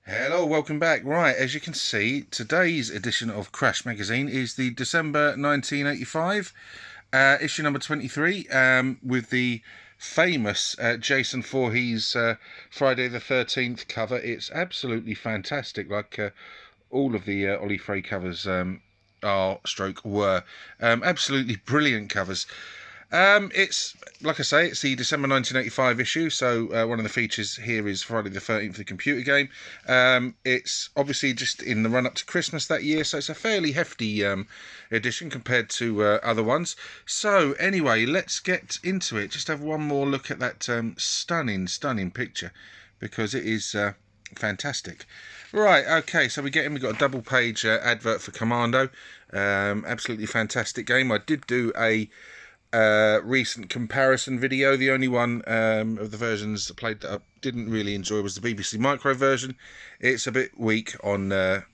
Hello, welcome back. Right, as you can see, today's edition of Crash Magazine is the December 1985 issue number 23, with the famous Jason Voorhees Friday the 13th cover. It's absolutely fantastic, like all of the Ollie Frey covers were. Absolutely brilliant covers. It's like I say, it's the December 1985 issue. So one of the features here is Friday the 13th, the computer game. It's obviously just in the run up to Christmas that year, so it's a fairly hefty edition compared to other ones. So anyway, let's get into it. Just have one more look at that stunning picture, because it is fantastic. Right, okay, so we get in. We've got a double page advert for Commando. Absolutely fantastic game. I did do a recent comparison video. The only one of the versions I played that I didn't really enjoy was the BBC Micro version. It's a bit weak on that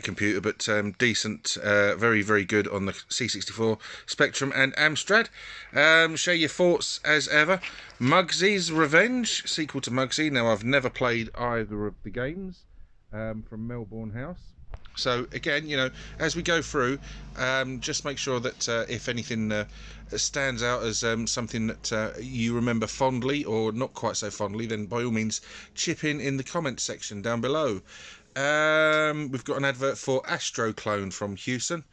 computer, but decent, very good on the C64, Spectrum and Amstrad. Share your thoughts as ever. Mugsy's Revenge, sequel to Mugsy. Now, I've never played either of the games from Melbourne House. So again, you know, as we go through, just make sure that if anything stands out as something that you remember fondly or not quite so fondly, then by all means chip in the comments section down below. We've got an advert for Astro Clone from Houston.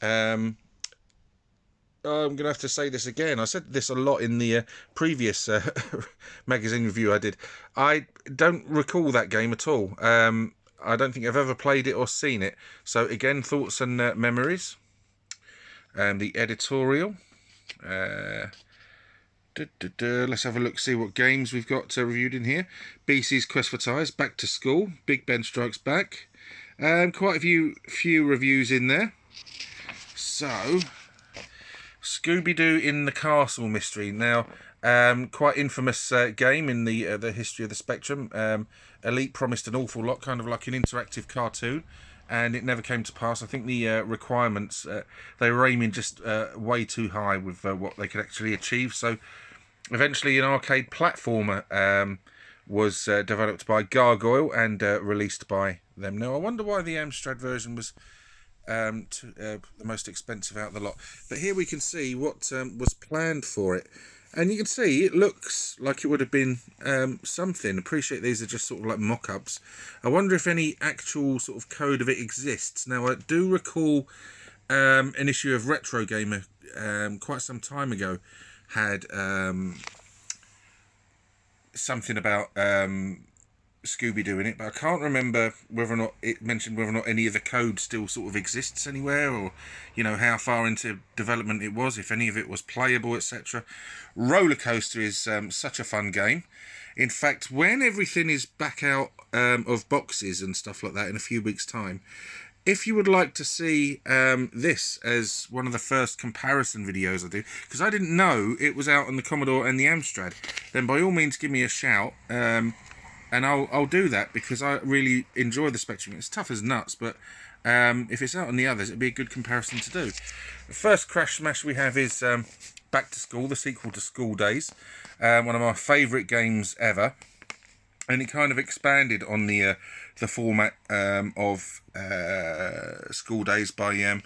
I'm going to have to say this again. I said this a lot in the previous magazine review I did. I don't recall that game at all. I don't think I've ever played it or seen it. So again, thoughts and memories. The editorial. Let's have a look, see what games we've got reviewed in here. BC's Quest for Ties, Back to School, Big Ben Strikes Back. Quite a few reviews in there. So, Scooby-Doo in the Castle mystery. Now, quite infamous game in the history of the Spectrum. Elite promised an awful lot, kind of like an interactive cartoon, and it never came to pass. I think the requirements, they were aiming just way too high with what they could actually achieve. So eventually an arcade platformer was developed by Gargoyle and released by them. Now, I wonder why the Amstrad version was the most expensive out of the lot. But here we can see what was planned for it. And you can see it looks like it would have been something. Appreciate these are just sort of like mock-ups. I wonder if any actual sort of code of it exists. Now, I do recall an issue of Retro Gamer quite some time ago had something about Scooby-Doo in it, but I can't remember whether or not it mentioned whether or not any of the code still sort of exists anywhere, or, you know, how far into development it was, if any of it was playable, etc. Roller Coaster is such a fun game. In fact, when everything is back out of boxes and stuff like that in a few weeks' time, if you would like to see this as one of the first comparison videos I do, because I didn't know it was out on the Commodore and the Amstrad, then by all means give me a shout. And I'll do that, because I really enjoy the Spectrum. It's tough as nuts, but if it's out on the others, it'd be a good comparison to do. The first Crash Smash we have is Back to School, the sequel to School Days. One of my favourite games ever. And it kind of expanded on the format of School Days by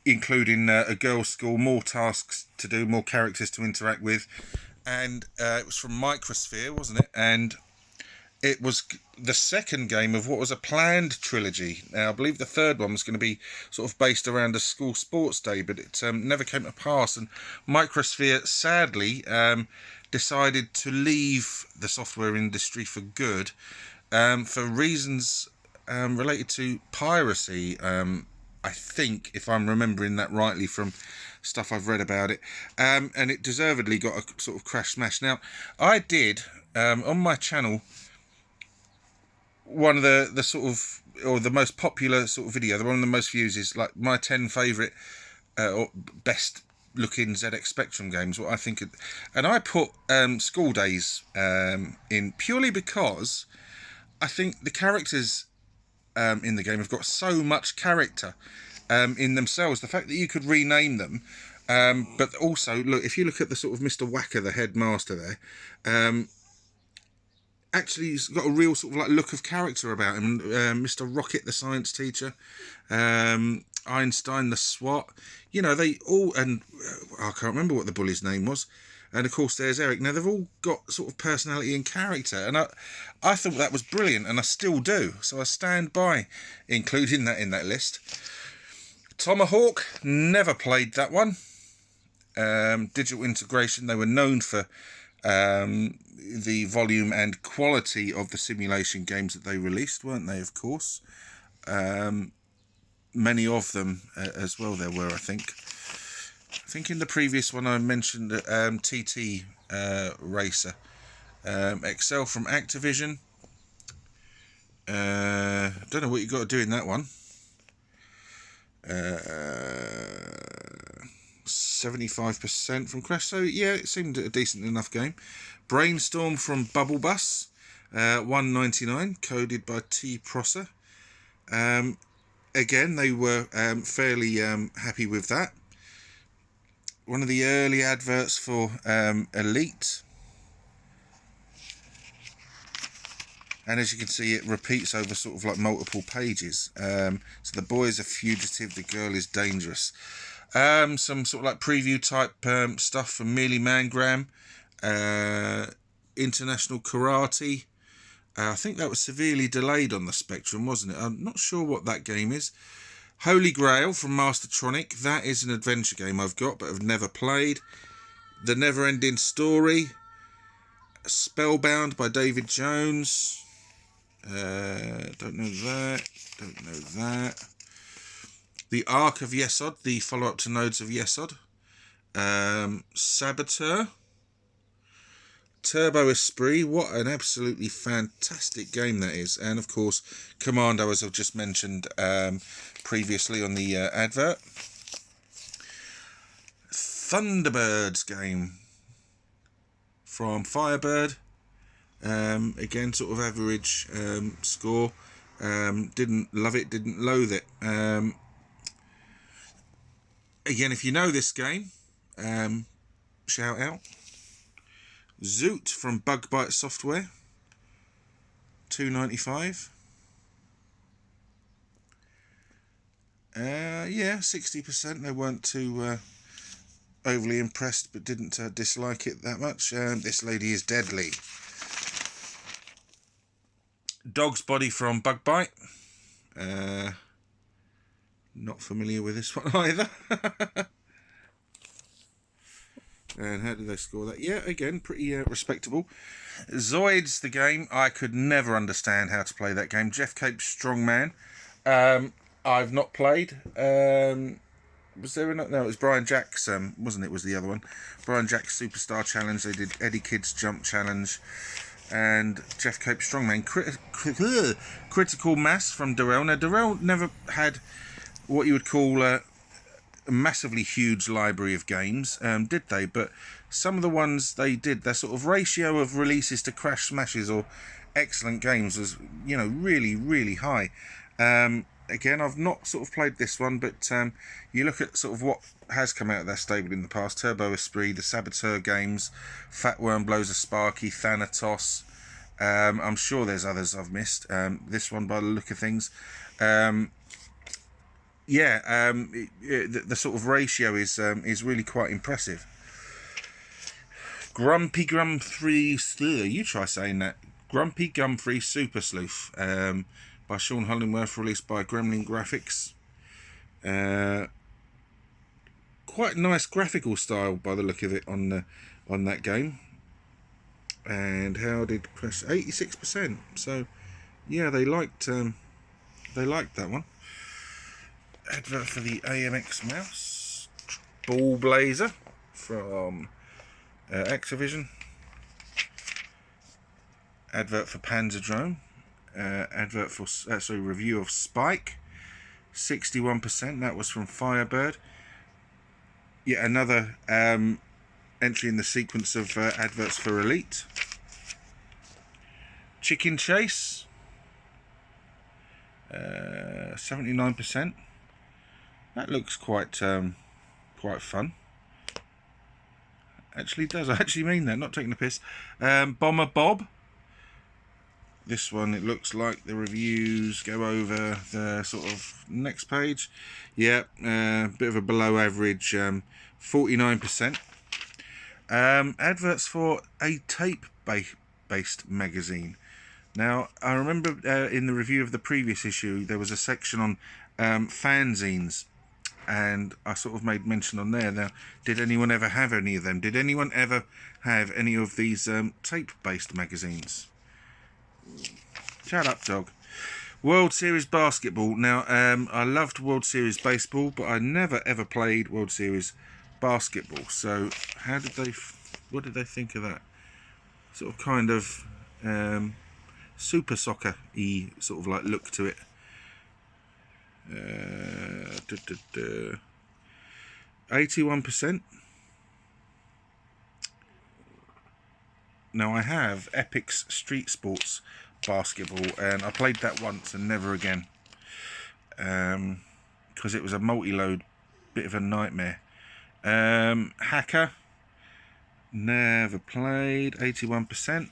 including a girls' school, more tasks to do, more characters to interact with. And it was from Microsphere, wasn't it? And it was the second game of what was a planned trilogy. Now, I believe the third one was going to be sort of based around a school sports day, but it never came to pass. And Microsphere, sadly, decided to leave the software industry for good, for reasons related to piracy. I think, if I'm remembering that rightly from stuff I've read about it, and it deservedly got a sort of Crash Smash. Now, I did, on my channel, one of the sort of, or the most popular sort of video, the one of the most views is like my 10 favourite or best looking ZX Spectrum games, what I think, and I put School Days in purely because I think the characters in the game have got so much character in themselves. The fact that you could rename them, but also, look, if you look at the sort of Mr. Whacker, the headmaster there, actually he's got a real sort of like look of character about him. Mr. Rocket, the science teacher, Einstein, the SWAT. You know, they all, and I can't remember what the bully's name was. And of course, there's Eric. Now they've all got sort of personality and character, and I thought that was brilliant, and I still do. So I stand by including that in that list. Tomahawk, never played that one. Digital integration. They were known for the volume and quality of the simulation games that they released, weren't they? Of course, many of them as well. There were, I think in the previous one I mentioned TT Racer, Excel from Activision. Don't know what you got to do in that one. 75% from Crash, so yeah, it seemed a decent enough game. Brainstorm from Bubble Bus, $1.99, coded by T Prosser. Again, they were fairly happy with that. One of the early adverts for Elite, and as you can see, it repeats over sort of like multiple pages. So the boy is a fugitive, the girl is dangerous. Some sort of like preview type stuff from Merely Mangram, International Karate. I think that was severely delayed on the Spectrum, wasn't it? I'm not sure what that game is. Holy Grail from Mastertronic. That is an adventure game I've got, but have never played. The Neverending Story. Spellbound by David Jones. Don't know that. Don't know that. The Ark of Yesod, the follow-up to Nodes of Yesod. Saboteur. Turbo Esprit, what an absolutely fantastic game that is. And of course, Commando, as I've just mentioned previously on the advert. Thunderbirds game from Firebird. Again, sort of average score. Didn't love it, didn't loathe it. Again, if you know this game, shout out. Zoot from Bug Bite Software, $2.95. Yeah, 60%. They weren't too overly impressed, but didn't dislike it that much. This lady is deadly. Dog's Body from Bug Bite. Not familiar with this one either. And how did they score that? Yeah, again, pretty respectable. Zoids, the game. I could never understand how to play that game. Jeff Cape's Strongman. I've not played. Was there another? No, it was Brian Jack's, wasn't it? Was the other one. Brian Jack's Superstar Challenge. They did Eddie Kidd's Jump Challenge. And Jeff Cape's Strongman. Critical Mass from Darrell. Now, Darrell never had what you would call a massively huge library of games, did they? But some of the ones they did, their sort of ratio of releases to crash smashes or excellent games was, you know, really, really high. Again, I've not sort of played this one, but you look at sort of what has come out of their stable in the past: Turbo Esprit, the Saboteur games, Fat Worm Blows a Sparky, Thanatos. I'm sure there's others I've missed. This one, by the look of things. Yeah, the sort of ratio is really quite impressive. Grumpy Gum 3, you try saying that. Grumpy Gum 3 Super Sleuth, by Sean Hollingworth, released by Gremlin Graphics. Quite nice graphical style by the look of it on that game. And how did Crash? 86%. So yeah, they liked that one. Advert for the AMX mouse. Ball Blazer from Activision. Advert for Panzerdrome. Advert for review of Spike. 61%. That was from Firebird. Yet another entry in the sequence of adverts for Elite. Chicken Chase. 79%. That looks quite fun. Actually does. I actually mean that, not taking the piss. Bomber Bob. this one, it looks like the reviews go over the sort of next page. Yeah, bit of a below average, 49%. Adverts for a tape-based magazine. Now, I remember in the review of the previous issue, there was a section on fanzines, and I sort of made mention on there. Now, did anyone ever have any of them? Did anyone ever have any of these tape-based magazines? Shut up, dog. World Series Basketball. Now, I loved World Series Baseball, but I never ever played World Series Basketball. So, what did they think of that? Sort of kind of super soccer-y sort of like look to it. 81%. Now, I have Epic's Street Sports Basketball, and I played that once and never again, because it was a multi-load, bit of a nightmare. Hacker, never played. 81%.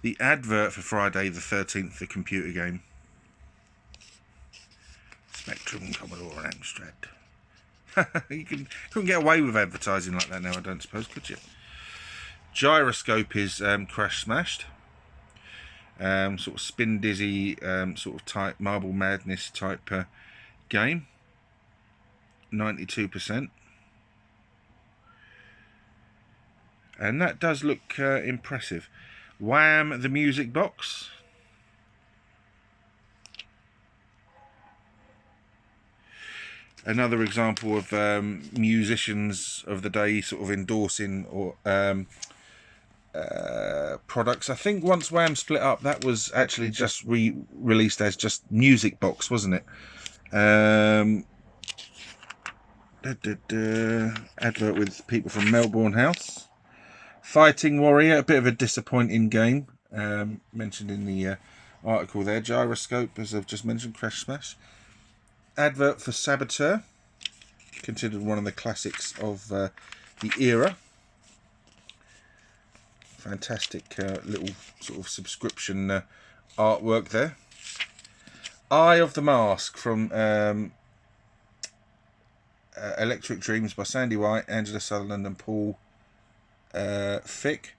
The Advert for Friday the 13th, the computer game. Spectrum, Commodore and Amstrad. You couldn't get away with advertising like that now, I don't suppose, could you? Gyroscope is crash smashed. Sort of spin dizzy, sort of type Marble Madness type game. 92%. And that does look impressive. Wham! The Music Box. Another example of musicians of the day sort of endorsing or products. I think once Wham split up, that was actually just released as just Music Box, wasn't it? Advert with people from Melbourne House. Fighting Warrior, a bit of a disappointing game, mentioned in the article there. Gyroscope, as I've just mentioned, crash smash. Advert for Saboteur, considered one of the classics of the era. Fantastic little sort of subscription artwork there. Eye of the Mask from Electric Dreams by Sandy White, Angela Sutherland and Paul Fick.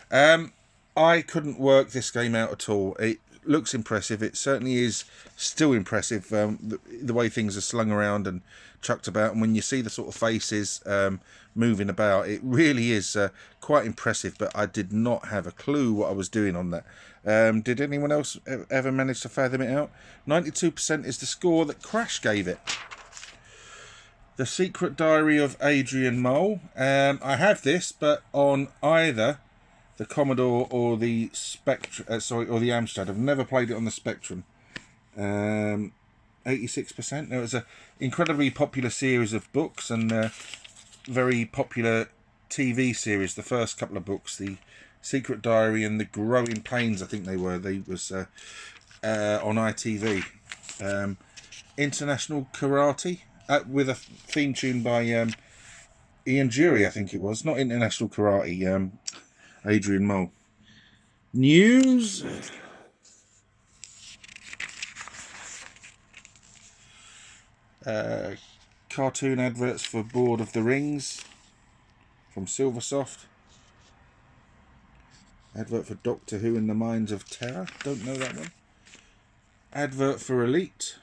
I couldn't work this game out at all. It looks impressive. It certainly is still impressive, the way things are slung around and chucked about, and when you see the sort of faces moving about, it really is quite impressive, but I did not have a clue what I was doing on that. Did anyone else ever manage to fathom it out? 92% is the score that Crash gave it. The Secret Diary of Adrian Mole. I have this, but on either the Commodore or the Spectrum, or the Amstrad. I've never played it on the Spectrum. 86%. There was an incredibly popular series of books and very popular TV series. The first couple of books, the Secret Diary and the Growing Pains, I think they were. They was on ITV. International Karate with a theme tune by Ian Jury, I think it was. Not International Karate. Adrian Mole. News. Cartoon adverts for Board of the Rings from Silversoft. Advert for Doctor Who and the Mines of Terror. Don't know that one. Advert for Elite.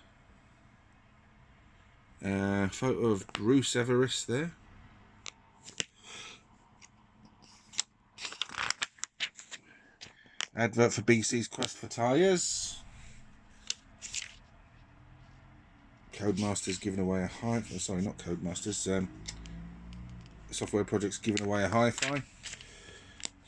Photo of Bruce Everest there. Advert for BC's Quest for Tyres. Codemasters giving away a sorry, not Codemasters. Software Projects giving away a hi-fi.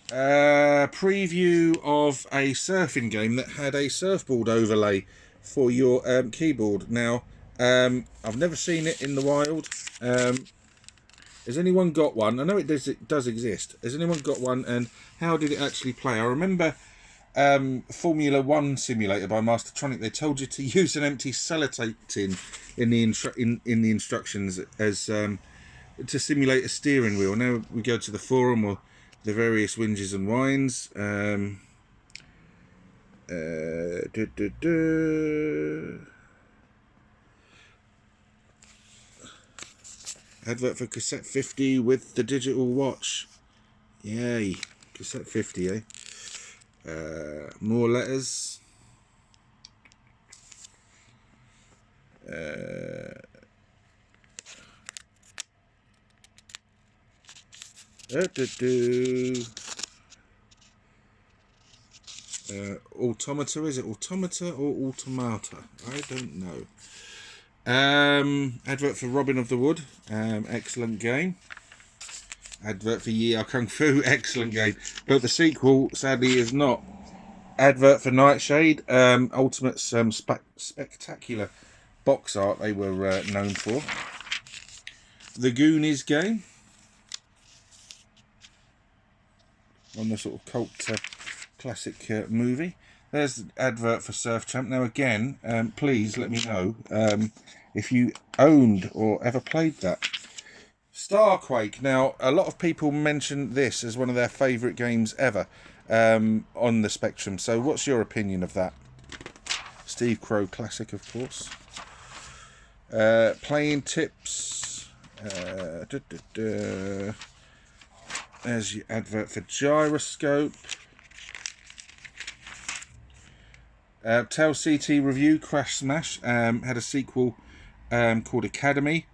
Preview of a surfing game that had a surfboard overlay for your keyboard. Now, I've never seen it in the wild. Has anyone got one? I know it does exist. Has anyone got one, and how did it actually play? I remember Formula 1 Simulator by Mastertronic. They told you to use an empty sellotape tin in the instructions as to simulate a steering wheel. Now we go to the forum or the various whinges and whines. Advert for cassette 50 with the digital watch. Yay. Cassette 50, eh? More letters. Automata, is it automata or automata? I don't know. Advert for Robin of the Wood, excellent game. Advert for Yi Ao Kung Fu, excellent game. But the sequel, sadly, is not. Advert for Nightshade, Ultimate spectacular box art they were known for. The Goonies game, on the sort of cult classic movie. There's the advert for Surf Champ. Now again, please let me know if you owned or ever played that. Starquake. Now, a lot of people mention this as one of their favourite games ever on the Spectrum. So what's your opinion of that? Steve Crow classic, of course. Playing tips. There's your advert for Gyroscope. Tell CT Review, Crash Smash, had a sequel called Academy.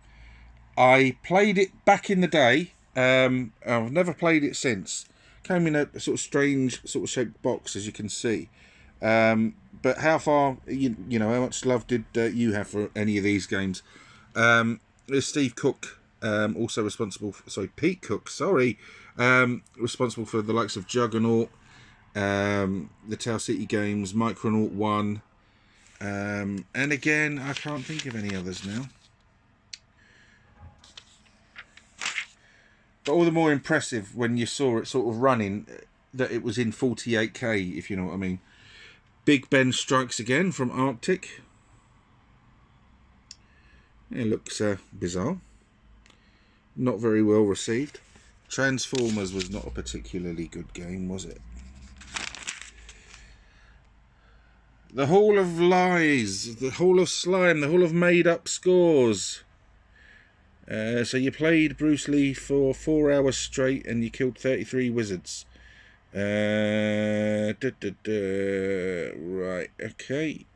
I played it back in the day. I've never played it since. Came in a sort of strange sort of shaped box, as you can see. But how far, you know, how much love did you have for any of these games? There's Steve Cook, also responsible for, sorry, Pete Cook, sorry, responsible for the likes of Juggernaut, the Tau City games, Micronaut 1, and again, I can't think of any others now. But all the more impressive when you saw it sort of running, that it was in 48K, if you know what I mean. Big Ben Strikes Again from Arctic. It looks bizarre. Not very well received. Transformers was not a particularly good game, was it? The Hall of Lies, the Hall of Slime, the Hall of Made Up Scores. So you played Bruce Lee for 4 hours straight and you killed 33 wizards. Right, okay.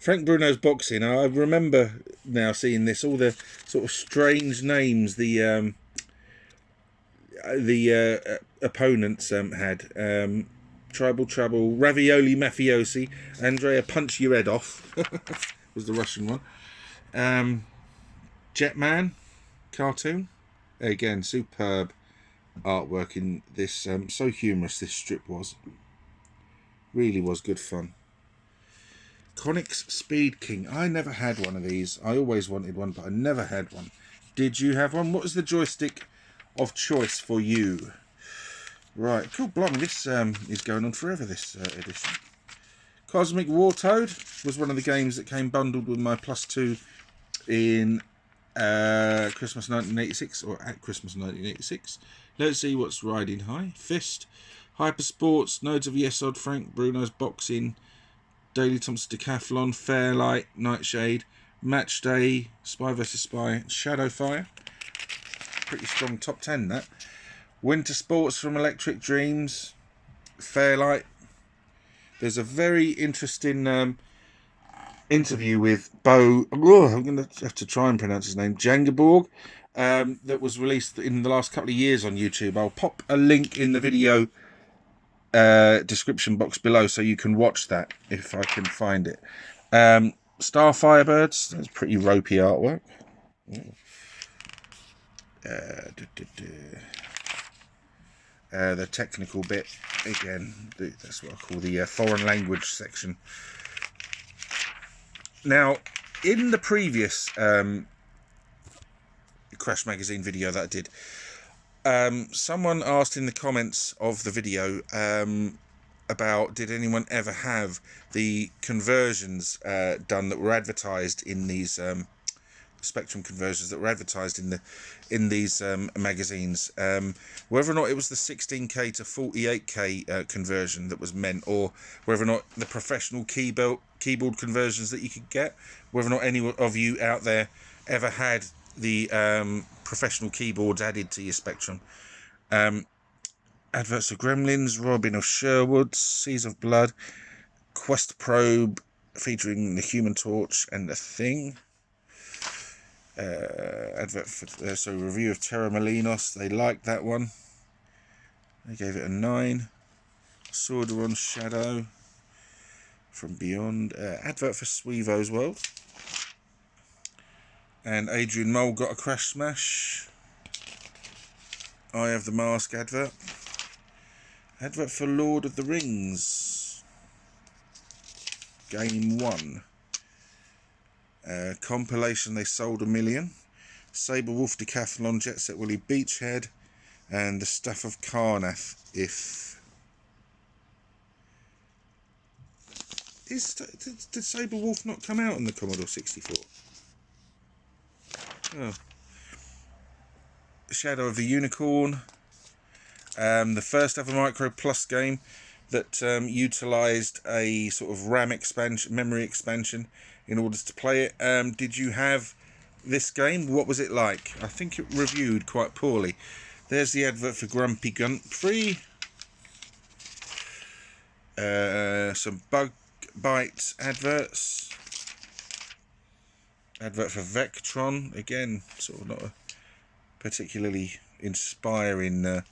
Frank Bruno's boxing. I remember now seeing this, all the sort of strange names the opponents had. Tribal Trouble, Ravioli Mafiosi, Andrea Punch Your Head Off was the Russian one. Jetman cartoon, again superb artwork in this. So humorous this strip was, really was good fun. Conix Speed King. I never had one of these. I always wanted one, but I never had one. Did you have one? What was the joystick of choice for you? Right, cool, blimey, this is going on forever, this edition. Cosmic War Toad was one of the games that came bundled with my +2 in Christmas 1986, or at Christmas 1986. Let's see what's riding high. Fist, Hyper Sports, Nodes of Yesod, Frank Bruno's Boxing, Daily Thompson Decathlon, Fairlight, Nightshade, Match Day, Spy vs Spy, Shadowfire. Pretty strong top 10, that. Winter Sports from Electric Dreams, Fairlight. There's a very interesting interview with Bo, I'm going to have to try and pronounce his name, Jangaborg, that was released in the last couple of years on YouTube. I'll pop a link in the video description box below so you can watch that if I can find it. Star Firebirds, that's pretty ropey artwork. The technical bit, again, that's what I call the foreign language section. Now, in the previous Crash Magazine video that I did, someone asked in the comments of the video about did anyone ever have the conversions done that were advertised in these Spectrum conversions that were advertised in these magazines. Whether or not it was the 16K to 48K conversion that was meant, or whether or not the professional keyboard conversions that you could get, whether or not any of you out there ever had the professional keyboards added to your Spectrum. Adverts of Gremlins, Robin of Sherwood, Seas of Blood, Quest Probe featuring the Human Torch and the Thing. Advert for review of Terra Molinos. They liked that one. They gave it a 9. Sorderon Shadow from Beyond. Advert for Sweevo's World. And Adrian Mole got a Crash Smash. Eye of the Mask advert. Advert for Lord of the Rings. Game 1. Compilation They Sold 1 Million. Saberwolf Decathlon Jet Set Willy Beachhead. And the Staff of Karnath. Did Saberwolf not come out on the Commodore 64? Oh. Shadow of the Unicorn. The first ever Micro Plus game that utilised a sort of RAM expansion, memory expansion, in order to play it. Did you have this game? What was it like? I think it reviewed quite poorly. There's the advert for Grumpy Gumphrey. Some Bug Bite adverts. Advert for Vectron. Again, sort of not a particularly inspiring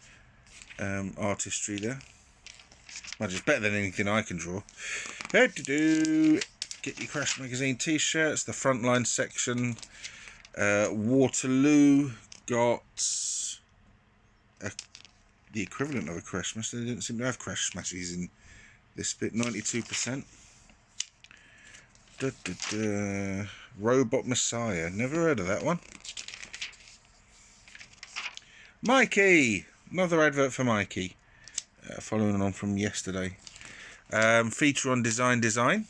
artistry there. Much is better than anything I can draw. Get your Crash Magazine t-shirts. The Frontline section. Waterloo got the equivalent of a Crash Smash. They didn't seem to have Crash Smashes in this bit. 92%. Robot Messiah. Never heard of that one. Mikey. Another advert for Mikey. Following on from yesterday. Feature on Design. The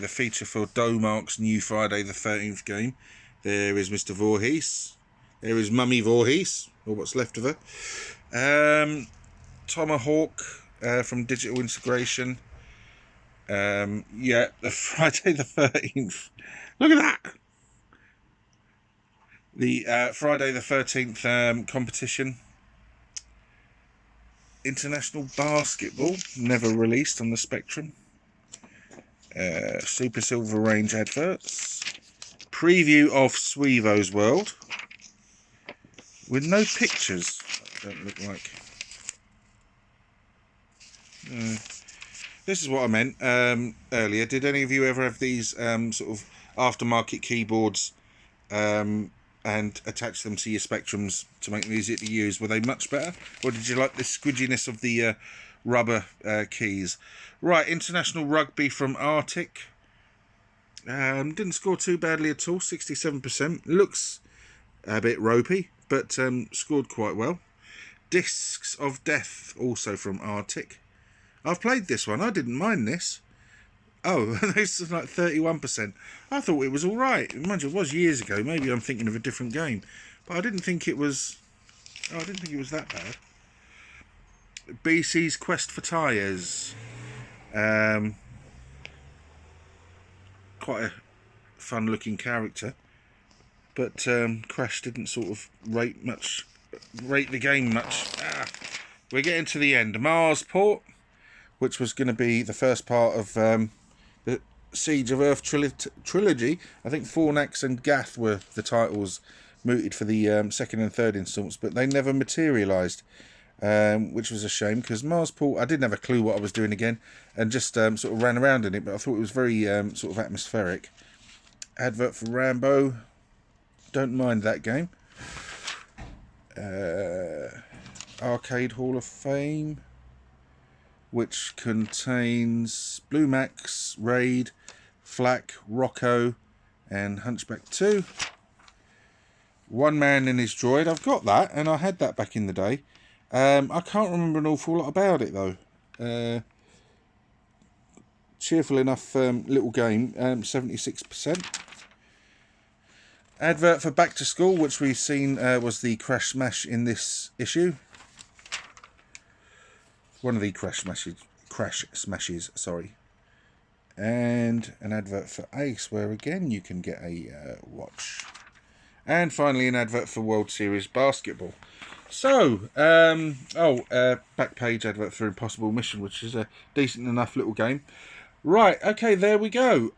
feature for Domark's new Friday the 13th game. There is Mr. Voorhees. There is Mummy Voorhees, or what's left of her. Tomahawk from Digital Integration. The Friday the 13th. Look at that! The Friday the 13th competition. International Basketball, never released on the Spectrum. Super Silver Range adverts. Preview of Sweevo's World. With no pictures, don't look like. This is what I meant earlier. Did any of you ever have these sort of aftermarket keyboards and attach them to your Spectrums to make them easier to use? Were they much better? Or did you like the squidginess of the rubber keys? Right, International Rugby from Arctic. Didn't score too badly at all, 67%. Looks a bit ropey, but scored quite well. Discs of Death, also from Arctic. I've played this one, I didn't mind this. Oh, this is like 31%. I thought it was alright. Mind you, it was years ago. Maybe I'm thinking of a different game. But I didn't think it was... I didn't think it was that bad. BC's Quest for Tyres. Quite a fun looking character. But Crash didn't sort of rate the game much. We're getting to the end. Marsport, which was going to be the first part of the Siege of Earth trilogy. I think Fornax and Gath were the titles mooted for the second and third installments, but they never materialised, which was a shame, because Marsport, I didn't have a clue what I was doing again, and just sort of ran around in it, but I thought it was very sort of atmospheric. Advert for Rambo. Don't mind that game. Arcade Hall of Fame, which contains Blue Max, Raid, Flak, Rocco, and Hunchback 2. One Man and His Droid. I've got that, and I had that back in the day. I can't remember an awful lot about it, though. cheerful enough little game, 76%. Advert for Back to School, which we've seen was the Crash Smash in this issue. One of the Crash Smashes, sorry. And an advert for Ace, where again you can get a watch. And finally an advert for World Series Basketball. So, back page advert for Impossible Mission, which is a decent enough little game. Right, okay, there we go.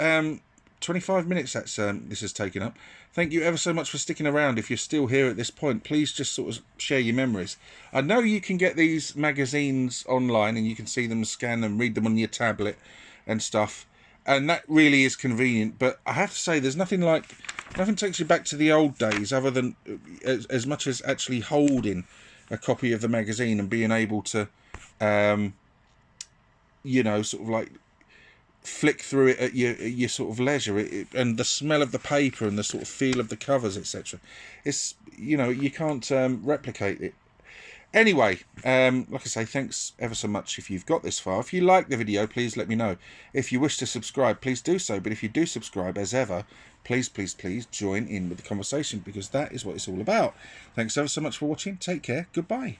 25 minutes that's this has taken up. Thank you ever so much for sticking around. If you're still here at this point, please just sort of share your memories. I know you can get these magazines online and you can see them, scan them, read them on your tablet and stuff. And that really is convenient. But I have to say, there's nothing takes you back to the old days other than as much as actually holding a copy of the magazine and being able to, you know, sort of like flick through it at your sort of leisure, and the smell of the paper and the sort of feel of the covers, etc. It's, you know, you can't replicate it. Anyway, like I say, thanks ever so much if you've got this far. If you like the video, please let me know. If you wish to subscribe, please do so. But if you do subscribe, as ever, please join in with the conversation, because that is what it's all about. Thanks ever so much for watching. Take care. Goodbye.